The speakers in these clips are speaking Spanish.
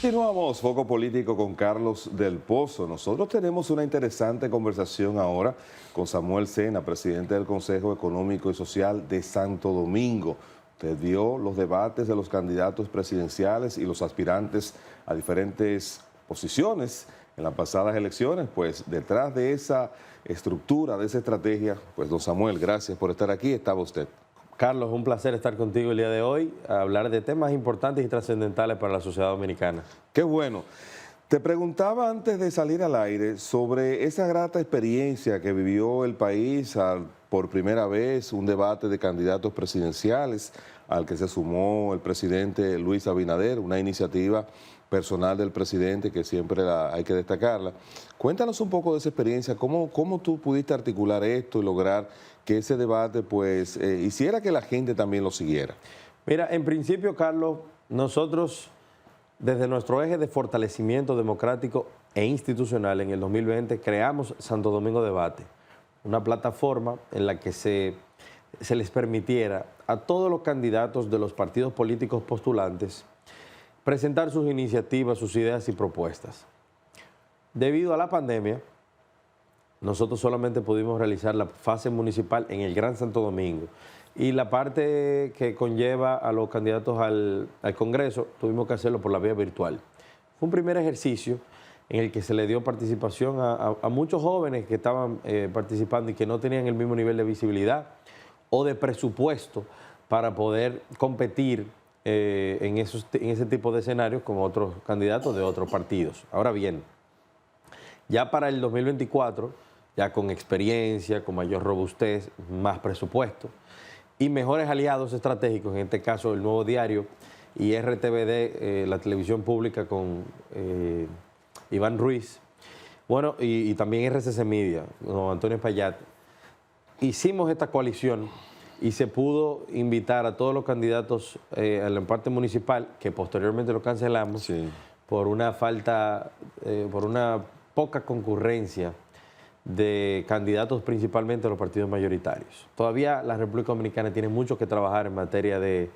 Continuamos, Foco Político con Carlos del Pozo. Nosotros tenemos una interesante conversación ahora con Samuel Sena, presidente del Consejo Económico y Social de Santo Domingo. Usted vio los debates de los candidatos presidenciales y los aspirantes a diferentes posiciones en las pasadas elecciones. Pues detrás de esa estructura, de esa estrategia, pues don Samuel, gracias por estar aquí. Estaba usted. Carlos, un placer estar contigo el día de hoy, a hablar de temas importantes y trascendentales para la sociedad dominicana. Qué bueno. Te preguntaba antes de salir al aire sobre esa grata experiencia que vivió el país por primera vez, un debate de candidatos presidenciales al que se sumó el presidente Luis Abinader, una iniciativa personal del presidente que siempre hay que destacarla. Cuéntanos un poco de esa experiencia, cómo tú pudiste articular esto y lograr que ese debate pues hiciera que la gente también lo siguiera. Mira, en principio, Carlos, nosotros desde nuestro eje de fortalecimiento democrático e institucional en el 2020 creamos Santo Domingo Debate, una plataforma en la que se les permitiera a todos los candidatos de los partidos políticos postulantes presentar sus iniciativas, sus ideas y propuestas. Debido a la pandemia, nosotros solamente pudimos realizar la fase municipal en el Gran Santo Domingo y la parte que conlleva a los candidatos al Congreso tuvimos que hacerlo por la vía virtual. Fue un primer ejercicio en el que se le dio participación a muchos jóvenes que estaban participando y que no tenían el mismo nivel de visibilidad o de presupuesto para poder competir en ese tipo de escenarios con otros candidatos de otros partidos. Ahora bien, ya para el 2024, ya con experiencia, con mayor robustez, más presupuesto y mejores aliados estratégicos, en este caso el Nuevo Diario y RTVD, la televisión pública con Iván Ruiz, bueno, y también RCC Media, con Antonio Payat, hicimos esta coalición y se pudo invitar a todos los candidatos a la parte municipal, que posteriormente lo cancelamos, sí, por una por una poca concurrencia de candidatos principalmente a los partidos mayoritarios. Todavía la República Dominicana tiene mucho que trabajar en materia de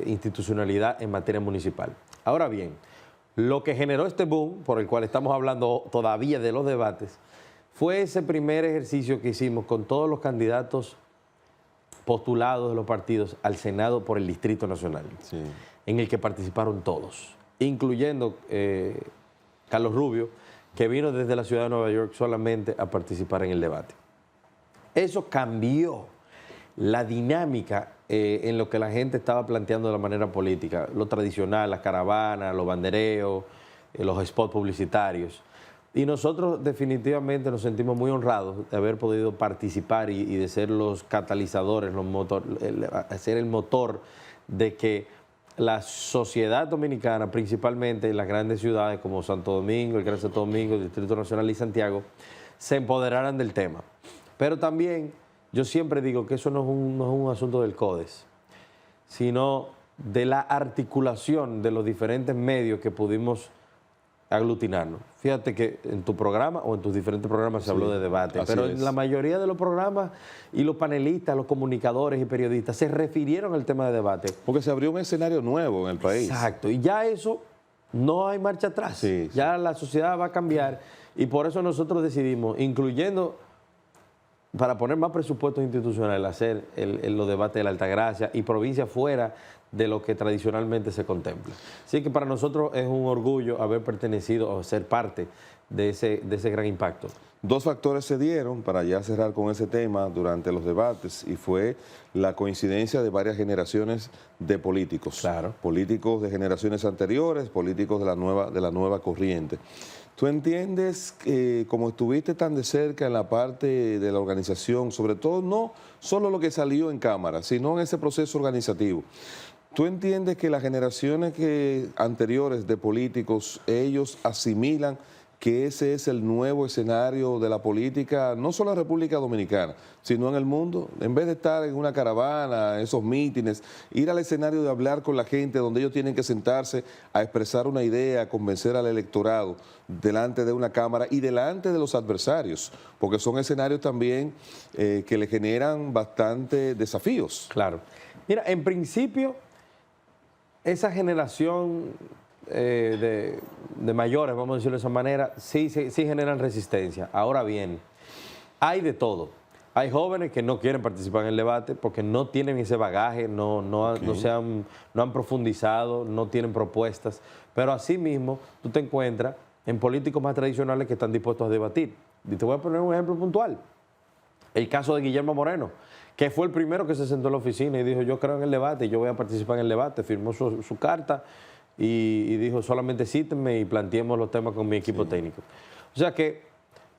institucionalidad en materia municipal. Ahora bien, lo que generó este boom, por el cual estamos hablando todavía de los debates, fue ese primer ejercicio que hicimos con todos los candidatos postulados de los partidos al Senado por el Distrito Nacional, sí, en el que participaron todos, incluyendo Carlos Rubio, que vino desde la ciudad de Nueva York solamente a participar en el debate. Eso cambió la dinámica en lo que la gente estaba planteando de la manera política, lo tradicional, las caravanas, los bandereos, los spots publicitarios. Y nosotros definitivamente nos sentimos muy honrados de haber podido participar y de ser los catalizadores, ser el motor de que la sociedad dominicana, principalmente en las grandes ciudades como Santo Domingo, el Gran Santo Domingo, el Distrito Nacional y Santiago, se empoderaran del tema. Pero también yo siempre digo que eso no es un asunto del CODES, sino de la articulación de los diferentes medios que pudimos aglutinarnos. Fíjate que en tu programa o en tus diferentes programas se habló de debate, pero en la mayoría de los programas y los panelistas, los comunicadores y periodistas se refirieron al tema de debate. Porque se abrió un escenario nuevo en el país. Exacto, y ya eso no hay marcha atrás. Sí, ya la sociedad va a cambiar y por eso nosotros decidimos, incluyendo para poner más presupuestos institucionales, hacer los debates de la Altagracia y provincia fuera de lo que tradicionalmente se contempla. Así que para nosotros es un orgullo haber pertenecido o ser parte de ese gran impacto. Dos factores se dieron, para ya cerrar con ese tema, durante los debates, y fue la coincidencia de varias generaciones de políticos. Claro. Políticos de generaciones anteriores, políticos de la nueva corriente. ¿Tú entiendes que como estuviste tan de cerca en la parte de la organización, sobre todo no solo lo que salió en Cámara, sino en ese proceso organizativo, ¿tú entiendes que las generaciones anteriores de políticos, ellos asimilan que ese es el nuevo escenario de la política, no solo en la República Dominicana, sino en el mundo? En vez de estar en una caravana, esos mítines, ir al escenario de hablar con la gente, donde ellos tienen que sentarse a expresar una idea, a convencer al electorado delante de una cámara y delante de los adversarios, porque son escenarios también que le generan bastante desafíos. Claro. Mira, en principio, esa generación de mayores, vamos a decirlo de esa manera, sí generan resistencia. Ahora bien, hay de todo. Hay jóvenes que no quieren participar en el debate porque no tienen ese bagaje, no han profundizado, no tienen propuestas. Pero asimismo, tú te encuentras en políticos más tradicionales que están dispuestos a debatir. Y te voy a poner un ejemplo puntual. El caso de Guillermo Moreno, que fue el primero que se sentó en la oficina y dijo, yo creo en el debate y yo voy a participar en el debate. Firmó su carta y dijo, solamente cítenme y planteemos los temas con mi equipo técnico. O sea que...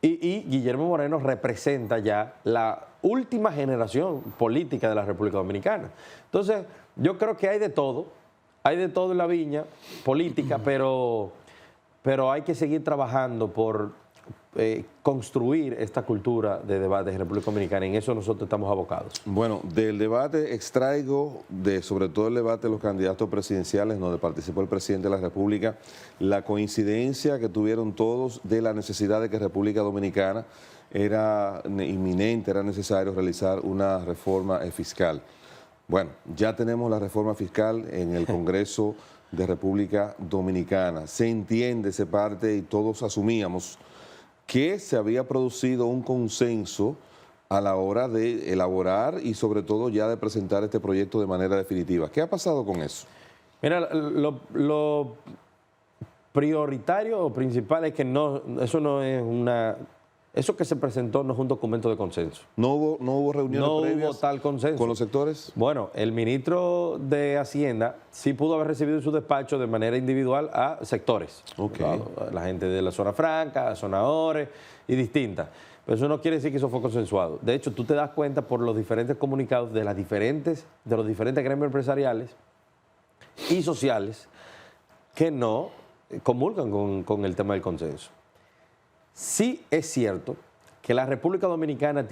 Y Guillermo Moreno representa ya la última generación política de la República Dominicana. Entonces, yo creo que hay de todo en la viña política, pero hay que seguir trabajando por construir esta cultura de debate en República Dominicana, y en eso nosotros estamos abocados. Bueno, del debate extraigo, sobre todo el debate de los candidatos presidenciales, donde participó el presidente de la República, la coincidencia que tuvieron todos de la necesidad de que República Dominicana era inminente, era necesario realizar una reforma fiscal. Bueno, ya tenemos la reforma fiscal en el Congreso de República Dominicana. Se entiende, se parte y todos asumíamos que se había producido un consenso a la hora de elaborar y sobre todo ya de presentar este proyecto de manera definitiva. ¿Qué ha pasado con eso? Mira, lo prioritario o principal es que eso que se presentó no es un documento de consenso. ¿No hubo reuniones previas? No hubo tal consenso. ¿Con los sectores? Bueno, el ministro de Hacienda sí pudo haber recibido en su despacho de manera individual a sectores. Okay. La gente de la zona franca, zona ORE y distintas. Pero eso no quiere decir que eso fue consensuado. De hecho, tú te das cuenta por los diferentes comunicados de los diferentes gremios empresariales y sociales que no comulgan con el tema del consenso. Sí es cierto que la República Dominicana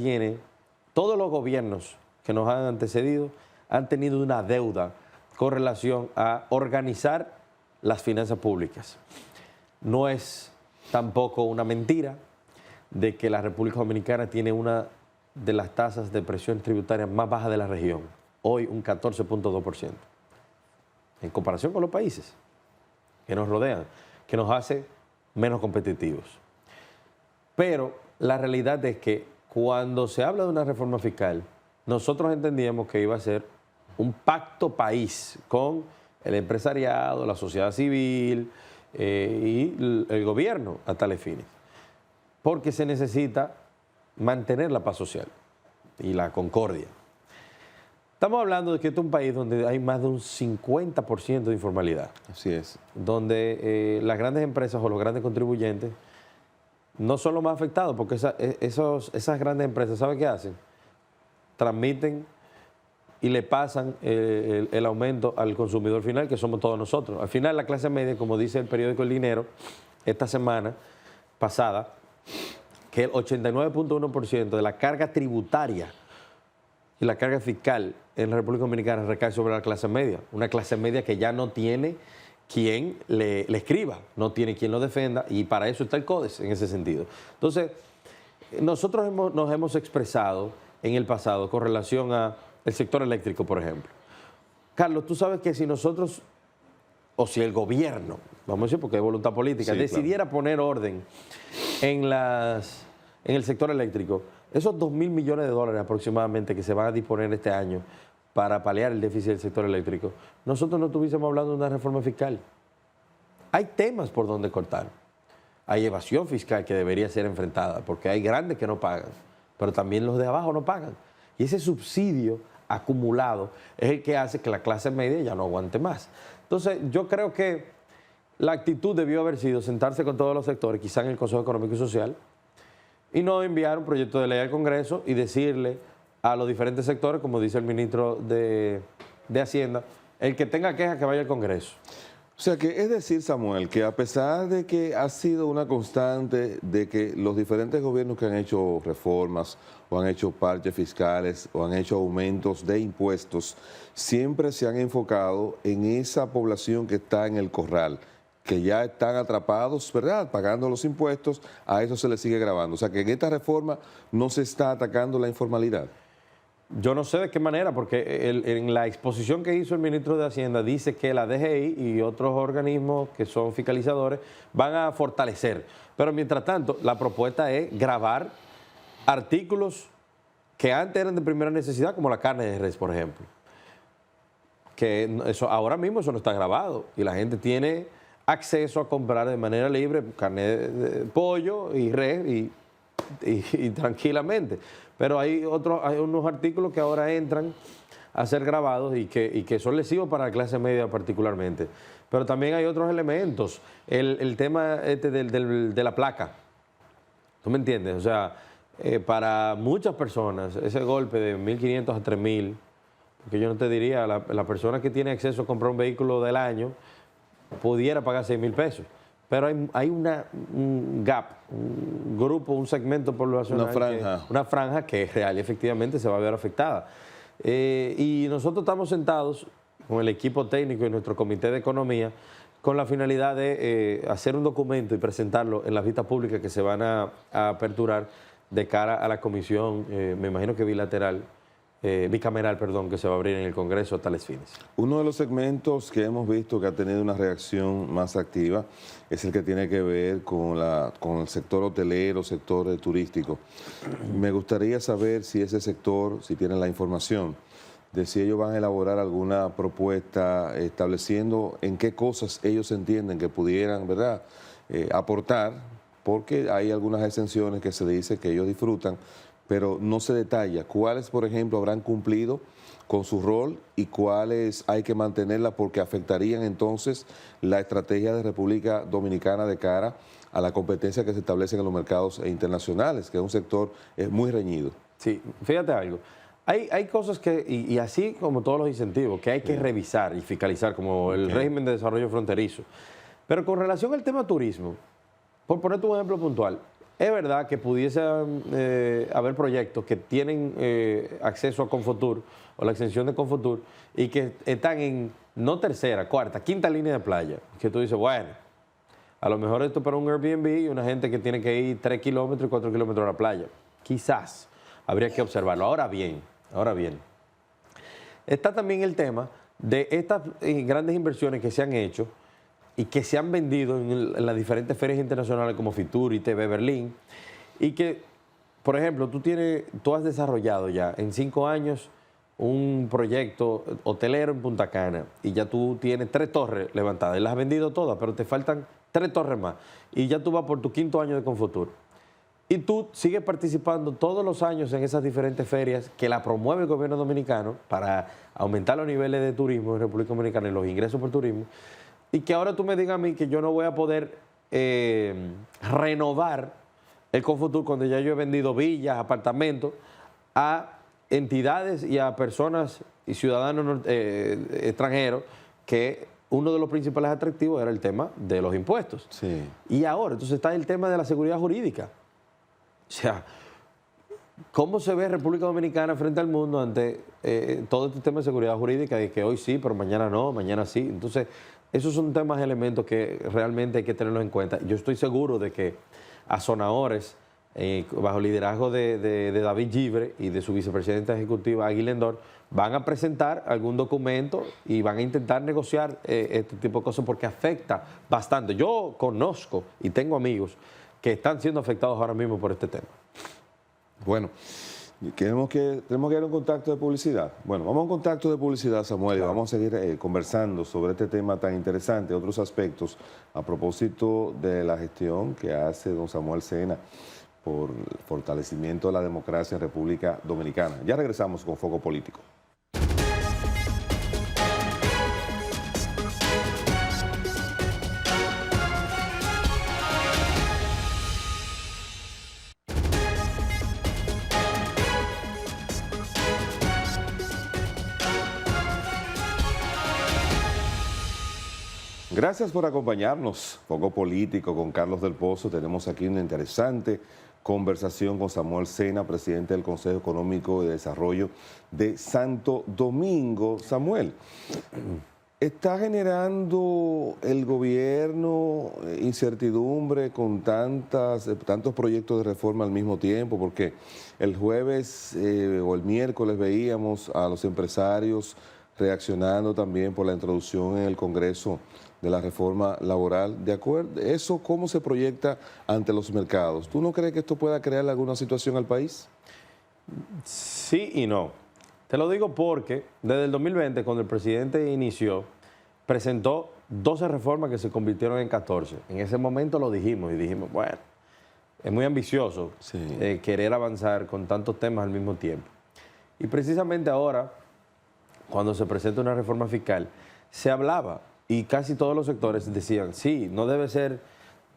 todos los gobiernos que nos han antecedido han tenido una deuda con relación a organizar las finanzas públicas. No es tampoco una mentira de que la República Dominicana tiene una de las tasas de presión tributaria más bajas de la región, hoy un 14.2%, en comparación con los países que nos rodean, que nos hace menos competitivos. Pero la realidad es que cuando se habla de una reforma fiscal, nosotros entendíamos que iba a ser un pacto país con el empresariado, la sociedad civil y el gobierno a tales fines. Porque se necesita mantener la paz social y la concordia. Estamos hablando de que este es un país donde hay más de un 50% de informalidad. Así es. Donde las grandes empresas o los grandes contribuyentes no son los más afectados, porque esas grandes empresas, ¿sabe qué hacen? Transmiten y le pasan el aumento al consumidor final, que somos todos nosotros. Al final, la clase media, como dice el periódico El Dinero, esta semana pasada, que el 89.1% de la carga tributaria y la carga fiscal en la República Dominicana recae sobre la clase media. Una clase media que ya no tiene quien le escriba, no tiene quien lo defenda, y para eso está el CODES en ese sentido. Entonces, nosotros nos hemos expresado en el pasado con relación al sector eléctrico, por ejemplo. Carlos, tú sabes que si nosotros, o si el gobierno, vamos a decir porque hay voluntad política, sí, decidiera claro, poner orden en el sector eléctrico, esos 2.000 millones de dólares aproximadamente que se van a disponer este año para paliar el déficit del sector eléctrico, nosotros no estuviésemos hablando de una reforma fiscal. Hay temas por donde cortar. Hay evasión fiscal que debería ser enfrentada, porque hay grandes que no pagan, pero también los de abajo no pagan. Y ese subsidio acumulado es el que hace que la clase media ya no aguante más. Entonces, yo creo que la actitud debió haber sido sentarse con todos los sectores, quizá en el Consejo Económico y Social, y no enviar un proyecto de ley al Congreso y decirle a los diferentes sectores, como dice el ministro de Hacienda, el que tenga queja que vaya al Congreso. O sea que es decir, Samuel, que a pesar de que ha sido una constante de que los diferentes gobiernos que han hecho reformas o han hecho parches fiscales o han hecho aumentos de impuestos, siempre se han enfocado en esa población que está en el corral, que ya están atrapados, ¿verdad?, pagando los impuestos, a eso se le sigue grabando. O sea que en esta reforma no se está atacando la informalidad. Yo no sé de qué manera, porque en la exposición que hizo el ministro de Hacienda dice que la DGI y otros organismos que son fiscalizadores van a fortalecer. Pero mientras tanto, la propuesta es gravar artículos que antes eran de primera necesidad, como la carne de res, por ejemplo. Que eso, ahora mismo eso no está grabado y la gente tiene acceso a comprar de manera libre carne de pollo y res y tranquilamente. Pero hay unos artículos que ahora entran a ser grabados y que son lesivos para la clase media particularmente. Pero también hay otros elementos. El tema de la placa. ¿Tú me entiendes? O sea, para muchas personas ese golpe de 1.500 a 3.000, porque yo no te diría, la persona que tiene acceso a comprar un vehículo del año pudiera pagar 6.000 pesos. Pero hay un gap, un grupo, un segmento poblacional, una franja que es real y efectivamente se va a ver afectada. Y nosotros estamos sentados con el equipo técnico y nuestro comité de economía con la finalidad de hacer un documento y presentarlo en las vistas públicas que se van a aperturar de cara a la comisión, me imagino que bicameral, que se va a abrir en el Congreso a tales fines. Uno de los segmentos que hemos visto que ha tenido una reacción más activa es el que tiene que ver con el sector hotelero, sector turístico. Me gustaría saber si ese sector, si tienen la información, de si ellos van a elaborar alguna propuesta estableciendo en qué cosas ellos entienden que pudieran, ¿verdad?, aportar, porque hay algunas exenciones que se dice que ellos disfrutan, pero no se detalla cuáles, por ejemplo, habrán cumplido con su rol y cuáles hay que mantenerlas porque afectarían entonces la estrategia de República Dominicana de cara a la competencia que se establece en los mercados internacionales, que es un sector muy reñido. Sí, fíjate algo. Hay cosas que, y así como todos los incentivos, que hay que revisar y fiscalizar, como el régimen de desarrollo fronterizo. Pero con relación al tema turismo, por ponerte un ejemplo puntual, es verdad que pudiese haber proyectos que tienen acceso a Confotur o la extensión de Confotur y que están en no tercera, cuarta, quinta línea de playa. Que tú dices, bueno, a lo mejor esto para un Airbnb y una gente que tiene que ir 3 kilómetros y 4 kilómetros a la playa. Quizás habría que observarlo. Ahora bien, está también el tema de estas grandes inversiones que se han hecho y que se han vendido en las diferentes ferias internacionales como Fitur y TV Berlín, y que, por ejemplo, tú has desarrollado ya en 5 años un proyecto hotelero en Punta Cana y ya tú tienes 3 torres levantadas y las has vendido todas, pero te faltan 3 torres más y ya tú vas por tu 5º año de Confotur. Y tú sigues participando todos los años en esas diferentes ferias que la promueve el gobierno dominicano para aumentar los niveles de turismo en República Dominicana y los ingresos por turismo. Y que ahora tú me digas a mí que yo no voy a poder renovar el Confotur cuando ya yo he vendido villas, apartamentos a entidades y a personas y ciudadanos extranjeros que uno de los principales atractivos era el tema de los impuestos. Sí. Y ahora, entonces está el tema de la seguridad jurídica. O sea, ¿cómo se ve República Dominicana frente al mundo ante todo este tema de seguridad jurídica? De que hoy sí, pero mañana no, mañana sí. Entonces, esos son temas, elementos que realmente hay que tenerlos en cuenta. Yo estoy seguro de que Azonadores, bajo el liderazgo de David Gibre y de su vicepresidenta ejecutiva Aguilendor, van a presentar algún documento y van a intentar negociar este tipo de cosas porque afecta bastante. Yo conozco y tengo amigos que están siendo afectados ahora mismo por este tema. Bueno, tenemos que ir a un contacto de publicidad. Bueno, vamos a un contacto de publicidad, Samuel, claro. Y vamos a seguir conversando sobre este tema tan interesante, otros aspectos, a propósito de la gestión que hace don Samuel Sena por el fortalecimiento de la democracia en República Dominicana. Ya regresamos con Foco Político. Gracias por acompañarnos. Foco Político con Carlos del Pozo. Tenemos aquí una interesante conversación con Samuel Sena, presidente del Consejo Económico de Desarrollo de Santo Domingo. Samuel, ¿Está generando el gobierno incertidumbre con tantos proyectos de reforma al mismo tiempo? Porque el jueves o el miércoles veíamos a los empresarios reaccionando también por la introducción en el Congreso de la reforma laboral. ¿De acuerdo? ¿Eso cómo se proyecta ante los mercados? ¿Tú no crees que esto pueda crear alguna situación al país? Sí y no. Te lo digo porque desde el 2020, cuando el presidente inició, presentó 12 reformas que se convirtieron en 14. En ese momento lo dijimos y dijimos, bueno, es muy ambicioso querer avanzar con tantos temas al mismo tiempo. Y precisamente ahora, cuando se presenta una reforma fiscal, se hablaba y casi todos los sectores decían, sí, no debe ser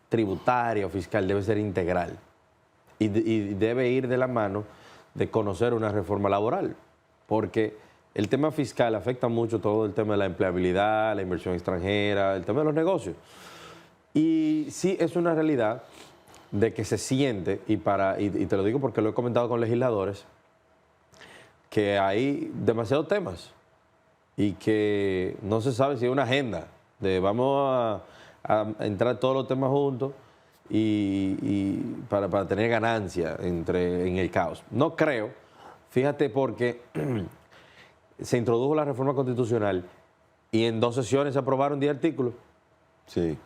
tributaria o fiscal, debe ser integral. Y debe ir de la mano de conocer una reforma laboral, porque el tema fiscal afecta mucho todo el tema de la empleabilidad, la inversión extranjera, el tema de los negocios. Y sí es una realidad de que se siente, y te lo digo porque lo he comentado con legisladores, que hay demasiados temas y que no se sabe si hay una agenda de vamos a entrar todos los temas juntos y para tener ganancia en el caos. No creo, fíjate, porque se introdujo la reforma constitucional y en 2 sesiones se aprobaron 10 artículos. Sí.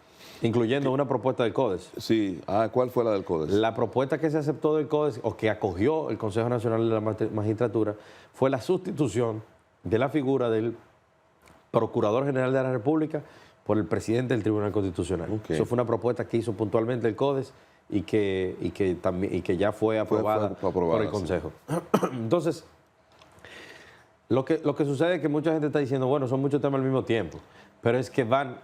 Incluyendo una propuesta del CODES. Sí. ¿Cuál fue la del CODES? La propuesta que se aceptó del CODES, o que acogió el Consejo Nacional de la Magistratura, fue la sustitución de la figura del Procurador General de la República por el presidente del Tribunal Constitucional. Okay. Eso fue una propuesta que hizo puntualmente el CODES y que ya fue aprobada por el Consejo. Sí. Entonces, lo que sucede es que mucha gente está diciendo, bueno, son muchos temas al mismo tiempo, pero es que van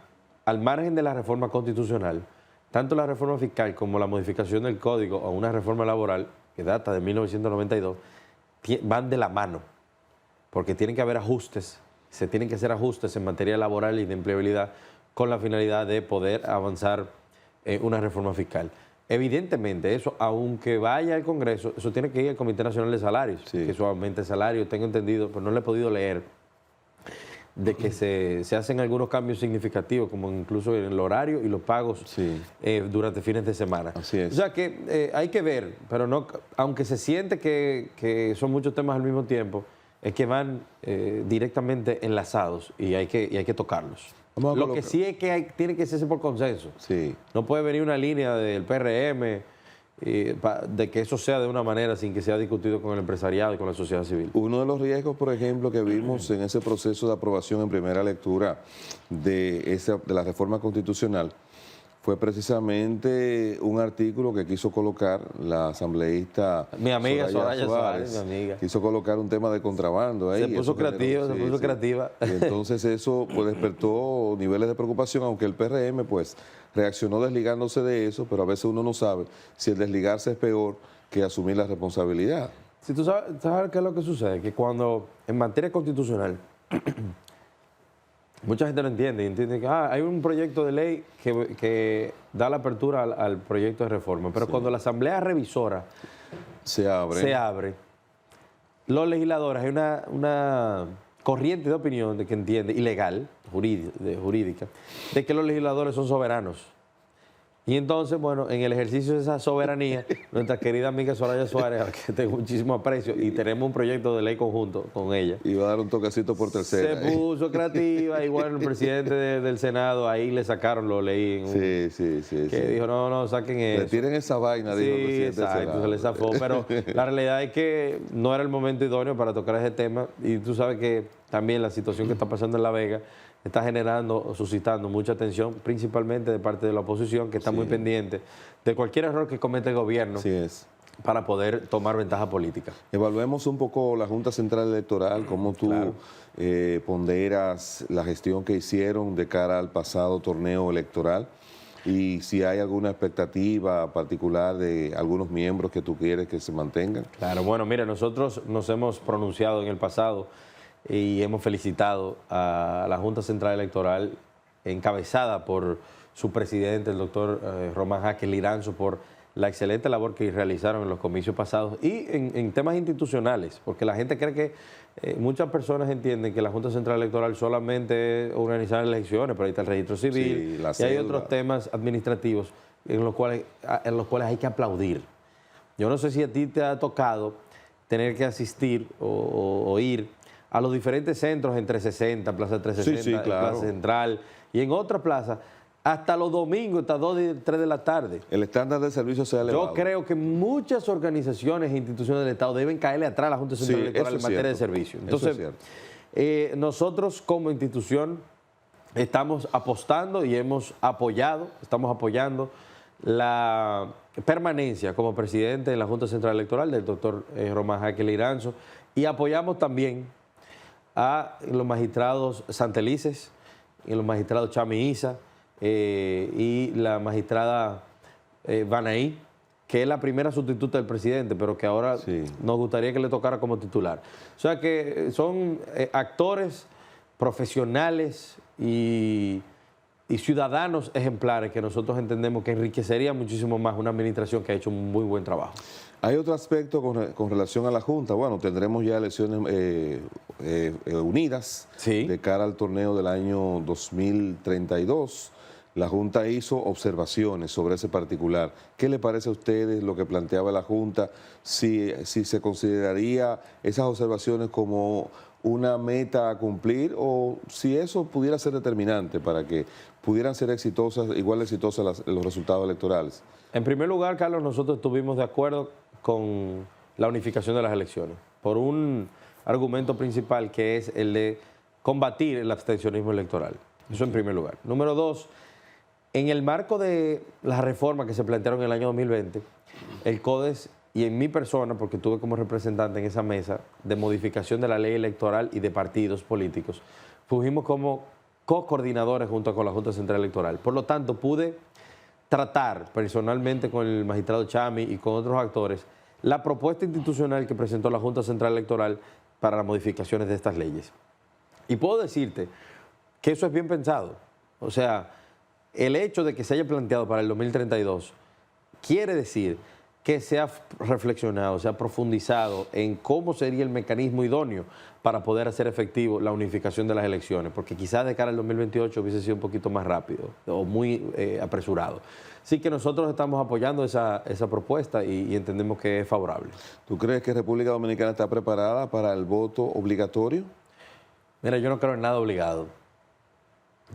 al margen de la reforma constitucional, tanto la reforma fiscal como la modificación del código o una reforma laboral que data de 1992, van de la mano, porque tienen que haber ajustes, se tienen que hacer ajustes en materia laboral y de empleabilidad con la finalidad de poder avanzar una reforma fiscal. Evidentemente, eso, aunque vaya al Congreso, eso tiene que ir al Comité Nacional de Salarios, que eso aumente el salario, tengo entendido, pero no le he podido leer, de que se hacen algunos cambios significativos, como incluso en el horario y los pagos durante fines de semana. Así es. O sea que hay que ver, pero no, aunque se siente que son muchos temas al mismo tiempo, es que van directamente enlazados y hay que tocarlos. Lo que sí es que tiene que hacerse por consenso. Sí. No puede venir una línea del PRM de que eso sea de una manera sin que sea discutido con el empresariado y con la sociedad civil. Uno de los riesgos, por ejemplo, que vimos en ese proceso de aprobación en primera lectura de la reforma constitucional fue precisamente un artículo que quiso colocar la asambleísta mi amiga Soraya Suárez, mi amiga. Quiso colocar un tema de contrabando ahí. Se puso creativa. Y entonces eso pues despertó niveles de preocupación, aunque el PRM pues reaccionó desligándose de eso, pero a veces uno no sabe si el desligarse es peor que asumir la responsabilidad. Si tú sabes qué es lo que sucede, que cuando en materia constitucional mucha gente no entiende, y entiende que hay un proyecto de ley que da la apertura al proyecto de reforma, pero cuando la Asamblea Revisora se abre, los legisladores, hay una corriente de opinión que entiende, ilegal, jurídica, de que los legisladores son soberanos. Y entonces, bueno, en el ejercicio de esa soberanía, nuestra querida amiga Soraya Suárez, a la que tengo muchísimo aprecio, y tenemos un proyecto de ley conjunto con ella. Iba a dar un toquecito por tercera. Se puso creativa, igual el presidente del Senado, ahí le sacaron, lo leí. Que dijo, no, saquen eso. Retiren esa vaina, dijo el presidente del Senado. Se le zafó, pero la realidad es que no era el momento idóneo para tocar ese tema, y tú sabes que también la situación que está pasando en La Vega está suscitando mucha atención, principalmente de parte de la oposición, que está muy pendiente de cualquier error que cometa el gobierno para poder tomar ventaja política. Evaluemos un poco la Junta Central Electoral, cómo tú ponderas la gestión que hicieron de cara al pasado torneo electoral y si hay alguna expectativa particular de algunos miembros que tú quieres que se mantengan. Claro, bueno, mira, nosotros nos hemos pronunciado en el pasado y hemos felicitado a la Junta Central Electoral, encabezada por su presidente, el doctor Román Jaques Liranzo, por la excelente labor que realizaron en los comicios pasados y en temas institucionales, porque la gente cree que muchas personas entienden que la Junta Central Electoral solamente es organizar elecciones, pero ahí está el registro civil, Sí, la y hay cédula. otros temas administrativos en los cuales hay que aplaudir. Yo no sé si a ti te ha tocado tener que asistir o ir a los diferentes centros en 360, Plaza 360, Sí, claro. Plaza Central y en otras plazas, hasta los domingos, hasta 2 y 3 de la tarde. El estándar de servicio se ha elevado. Yo creo que muchas organizaciones e instituciones del Estado deben caerle atrás a la Junta Central Sí, Electoral eso en es materia de cierto. servicio. Eso Entonces, es cierto. nosotros como institución estamos apostando y estamos apoyando la permanencia como presidente de la Junta Central Electoral del doctor Román Jaque Liranzo, y apoyamos también a los magistrados Santelices y los magistrados Chami Isa y la magistrada Banaí, que es la primera sustituta del presidente, pero que ahora Sí. nos gustaría que le tocara como titular. O sea que son actores profesionales y ciudadanos ejemplares que nosotros entendemos que enriquecería muchísimo más una administración que ha hecho un muy buen trabajo. Hay otro aspecto con relación a la Junta. Bueno, tendremos ya elecciones unidas Sí. de cara al torneo del año 2032. La Junta hizo observaciones sobre ese particular. ¿Qué le parece a ustedes lo que planteaba la Junta? Si se consideraría esas observaciones como una meta a cumplir o si eso pudiera ser determinante para que pudieran ser igual de exitosas los resultados electorales. En primer lugar, Carlos, nosotros estuvimos de acuerdo con la unificación de las elecciones por un argumento principal, que es el de combatir el abstencionismo electoral. Eso en primer lugar. Número dos, en el marco de las reformas que se plantearon en el año 2020, el CODES y en mi persona, porque estuve como representante en esa mesa de modificación de la ley electoral y de partidos políticos, fungimos como co-coordinadores junto con la Junta Central Electoral. Por lo tanto, pude tratar personalmente con el magistrado Chami y con otros actores la propuesta institucional que presentó la Junta Central Electoral para las modificaciones de estas leyes. Y puedo decirte que eso es bien pensado. O sea, el hecho de que se haya planteado para el 2032 quiere decir que se ha reflexionado, se ha profundizado en cómo sería el mecanismo idóneo para poder hacer efectivo la unificación de las elecciones, porque quizás de cara al 2028 hubiese sido un poquito más rápido o muy apresurado. Así que nosotros estamos apoyando esa propuesta y entendemos que es favorable. ¿Tú crees que República Dominicana está preparada para el voto obligatorio? Mira, yo no creo en nada obligado.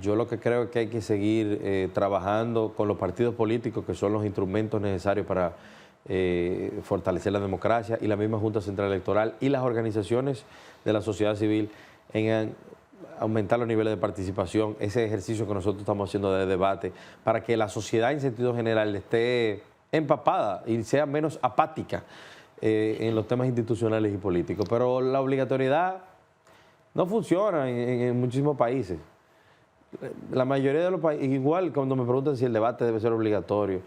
Yo lo que creo es que hay que seguir trabajando con los partidos políticos, que son los instrumentos necesarios para fortalecer la democracia, y la misma Junta Central Electoral y las organizaciones de la sociedad civil en aumentar los niveles de participación, ese ejercicio que nosotros estamos haciendo de debate, para que la sociedad en sentido general esté empapada y sea menos apática en los temas institucionales y políticos. Pero la obligatoriedad no funciona en muchísimos países. La mayoría de los países, igual cuando me preguntan si el debate debe ser obligatorio,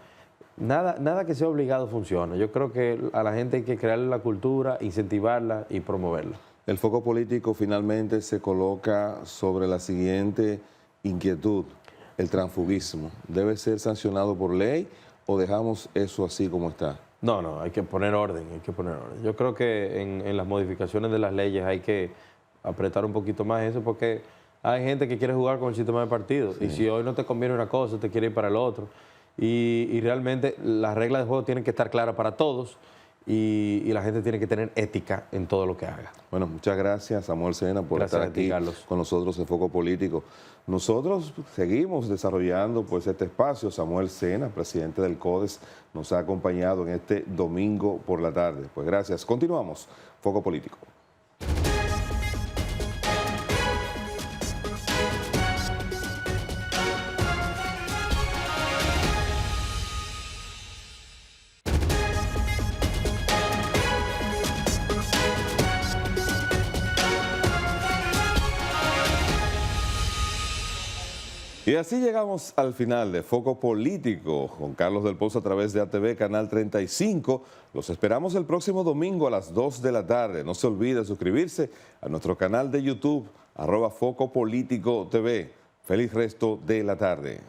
nada que sea obligado funciona. Yo creo que a la gente hay que crearle la cultura, incentivarla y promoverla. El foco político finalmente se coloca sobre la siguiente inquietud: el transfugismo. ¿Debe ser sancionado por ley o dejamos eso así como está? No, hay que poner orden, Yo creo que en las modificaciones de las leyes hay que apretar un poquito más eso, porque hay gente que quiere jugar con el sistema de partidos, sí. Y si hoy no te conviene una cosa, te quiere ir para el otro. Y realmente las reglas de juego tienen que estar claras para todos y la gente tiene que tener ética en todo lo que haga. Bueno, muchas gracias, Samuel Sena, por estar aquí con nosotros en Foco Político. Nosotros seguimos desarrollando pues este espacio. Samuel Sena, presidente del CODES, nos ha acompañado en este domingo por la tarde. Pues gracias. Continuamos, Foco Político. Y así llegamos al final de Foco Político con Carlos del Pozo a través de ATV Canal 35. Los esperamos el próximo domingo a las 2 de la tarde. No se olvide suscribirse a nuestro canal de YouTube, @Foco Político TV. Feliz resto de la tarde.